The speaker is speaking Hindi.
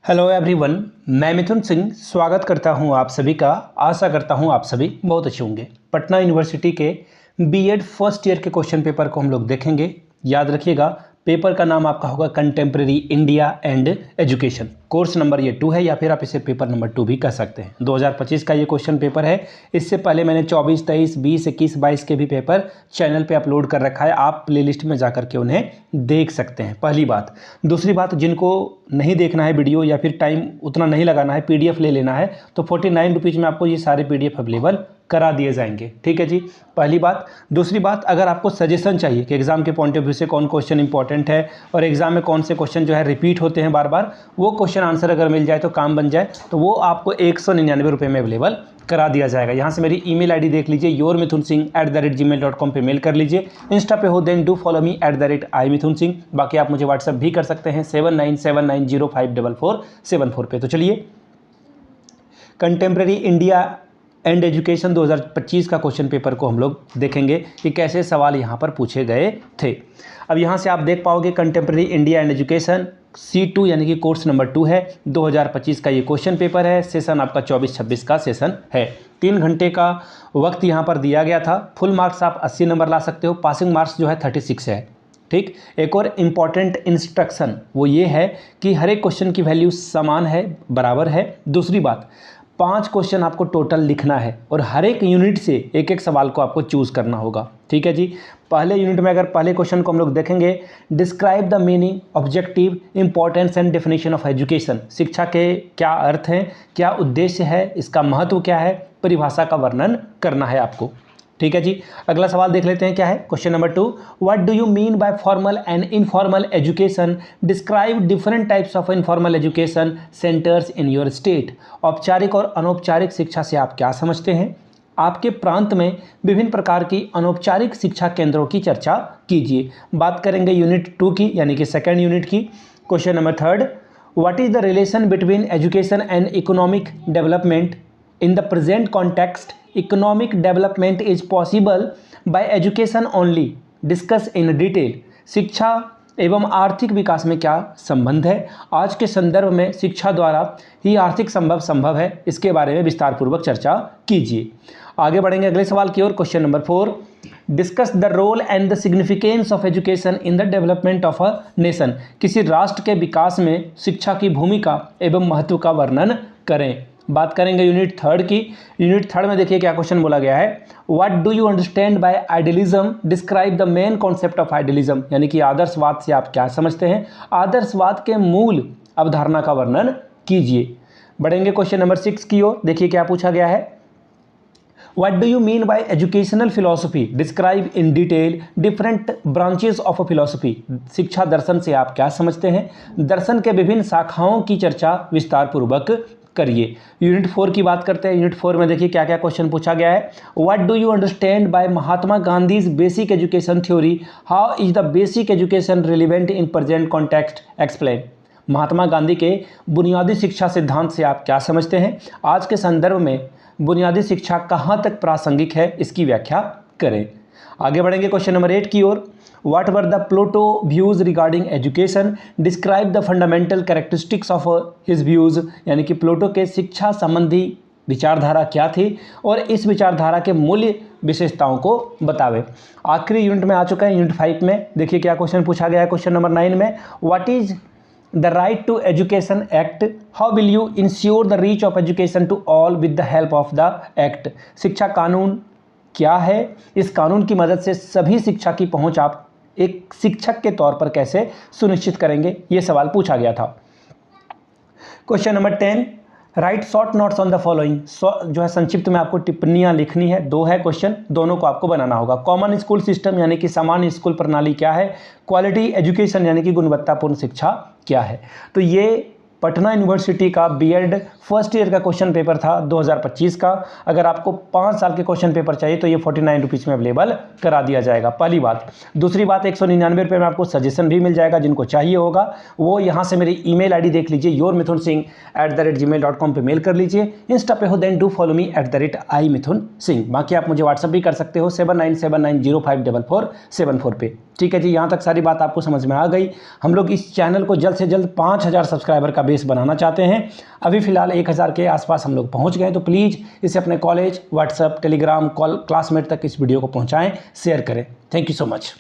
हेलो एवरीवन, मैं मिथुन सिंह स्वागत करता हूं आप सभी का। आशा करता हूं आप सभी बहुत अच्छे होंगे। पटना यूनिवर्सिटी के बीएड फर्स्ट ईयर के क्वेश्चन पेपर को हम लोग देखेंगे। याद रखिएगा, पेपर का नाम आपका होगा contemporary India and education. Course number ये 2 है या फिर आप इसे पेपर नंबर 2 भी कह सकते हैं। 2025 का ये क्वेश्चन पेपर है। इससे पहले मैंने 24, 23, 20, 21, 22 के भी पेपर चैनल पे अपलोड कर रखा है। आप प्लेलिस्ट में जा करके उन्हें देख सकते हैं, पहली बात। दूसरी बात, जिनको नहीं देखना है वीडियो या फिर टाइम उतना नहीं लगाना है, पीडीएफ ले लेना है, तो 49 रुपीज़ में आपको ये सारे पीडीएफ अवेलेबल करा दिए जाएंगे। ठीक है जी, पहली बात। दूसरी बात, अगर आपको सजेशन चाहिए कि एग्जाम के पॉइंट ऑफ व्यू से कौन क्वेश्चन इंपॉर्टेंट है और एग्जाम में कौन से क्वेश्चन जो है रिपीट होते हैं बार बार, वो क्वेश्चन आंसर अगर मिल जाए तो काम बन जाए, तो वो आपको 199 रुपये में अवेलेबल करा दिया जाएगा। यहाँ से मेरी ईमेल आईडी देख लीजिए, yourmithunsinh@gmail.com पे मेल कर लीजिए। इंस्टा पे हो then do follow me @imithunsinh। बाकी आप मुझे व्हाट्सअप भी कर सकते हैं 7979054474 पे। तो चलिए, कंटेम्प्रेरी इंडिया एंड एजुकेशन 2025 का क्वेश्चन पेपर को हम लोग देखेंगे कि कैसे सवाल यहाँ पर पूछे गए थे। अब यहाँ से आप देख पाओगे contemporary India and education C2 यानी कि कोर्स नंबर 2 है। 2025 का ये क्वेश्चन पेपर है। सेशन आपका 24-26 का सेशन है। 3 घंटे का वक्त यहाँ पर दिया गया था। फुल मार्क्स आप 80 नंबर ला सकते हो। पासिंग मार्क्स जो है 36 है। ठीक, एक और इम्पॉर्टेंट इंस्ट्रक्शन वो ये है कि हर एक क्वेश्चन की वैल्यू समान है, बराबर है। दूसरी बात, 5 क्वेश्चन आपको टोटल लिखना है और हर एक यूनिट से एक एक सवाल को आपको चूज़ करना होगा। ठीक है जी। पहले यूनिट में अगर पहले क्वेश्चन को हम लोग देखेंगे, describe the meaning, objective, importance and definition of education. शिक्षा के क्या अर्थ हैं, क्या उद्देश्य है, इसका महत्व क्या है, परिभाषा का वर्णन करना है आपको। ठीक है जी। अगला सवाल देख लेते हैं, क्या है question number 2। What do you mean by formal and informal education? Describe different types of informal education centres in your state. औपचारिक और अनौपचारिक शिक्षा से आप क्या समझते हैं? आपके प्रांत में विभिन्न प्रकार की अनौपचारिक शिक्षा केंद्रों की चर्चा कीजिए। बात करेंगे यूनिट 2 की, यानी कि सेकेंड यूनिट की। Question number 3, what is the relation between education and economic development in the present context? Economic development is possible by education only, discuss in detail. शिक्षा एवं आर्थिक विकास में क्या संबंध है? आज के संदर्भ में शिक्षा द्वारा ही आर्थिक संभव है, इसके बारे में विस्तार पूर्वक चर्चा कीजिए। आगे बढ़ेंगे अगले सवाल की ओर। Question number 4, discuss the role and the significance of education in the development of a nation. किसी राष्ट्र के विकास में शिक्षा की भूमिका एवं महत्व का वर्णन करें। बात करेंगे यूनिट 3 की। यूनिट 3 में देखिए क्या क्वेश्चन बोला गया है। What do you understand bye idealism? Describe the main concept of idealism. यानी कि आदर्शवाद से आप क्या समझते हैं? आदर्शवाद के मूल अवधारणा का वर्णन कीजिए। बढ़ेंगे क्वेश्चन नंबर 6 की ओर। देखिए क्या पूछा गया है। What do you mean by educational philosophy? Describe in detail different branches of a philosophy. शिक्षा दर्शन से आप क्या समझते हैं? दर्शन के विभिन्न शाखाओं की चर्चा विस्तार पूर्वक करिए। यूनिट 4 की बात करते हैं। यूनिट 4 में देखिए क्या क्या क्वेश्चन पूछा गया है। What do you understand by Mahatma Gandhi's basic education theory? How is the basic education relevant in present context? Explain. Mahatma Gandhi के बुनियादी शिक्षा सिद्धांत से आप क्या समझते हैं? आज के संदर्भ में बुनियादी शिक्षा कहाँ तक प्रासंगिक है, इसकी व्याख्या करें। आगे बढ़ेंगे क्वेश्चन नंबर 8 की ओर। What were the Plato views regarding education? Describe the fundamental characteristics of his views. यानी कि प्लूटो के शिक्षा संबंधी विचारधारा क्या थी और इस विचारधारा के मूल्य विशेषताओं को बतावे। आखिरी यूनिट में आ चुका है, यूनिट 5 में। देखिए क्या क्वेश्चन पूछा गया है क्वेश्चन नंबर 9 में। What is The Right to Education Act? How will you ensure the reach of education to all with the help of the Act? शिक्षा कानून क्या है? इस कानून की मदद से सभी शिक्षा की पहुंच आप एक शिक्षक के तौर पर कैसे सुनिश्चित करेंगे? ये सवाल पूछा गया था। Question number 10, right short notes on the following. जो है संक्षिप्त में आपको टिप्पणियां लिखनी है। 2 है क्वेश्चन, दोनों को आपको बनाना होगा। कॉमन स्कूल सिस्टम यानी कि सामान्य स्कूल प्रणाली क्या है? क्वालिटी एजुकेशन यानी कि गुणवत्तापूर्ण शिक्षा क्या है? तो ये पटना यूनिवर्सिटी का बीएड फर्स्ट ईयर का क्वेश्चन पेपर था 2025 का। अगर आपको 5 साल के क्वेश्चन पेपर चाहिए तो ये 49 रुपीज़ में अवेलेबल करा दिया जाएगा, पहली बात। दूसरी बात, 199 रुपये में आपको सजेशन भी मिल जाएगा। जिनको चाहिए होगा वो यहाँ से मेरी ईमेल आईडी देख लीजिए, yourmithunsinh@gmail.com पे मेल कर लीजिए। इंस्टा पे हो then do follow me @imithunsinh। बाकी आप मुझे व्हाट्सअप भी कर सकते हो 7979054474 पे। ठीक है जी, यहाँ तक सारी बात आपको समझ में आ गई। हम लोग इस चैनल को जल्द से जल्द 5000 सब्सक्राइबर का बेस बनाना चाहते हैं। अभी फ़िलहाल 1000 के आसपास हम लोग पहुंच गए, तो प्लीज़ इसे अपने कॉलेज, व्हाट्सएप, टेलीग्राम, क्लासमेट तक इस वीडियो को पहुंचाएं, शेयर करें। Thank you so much.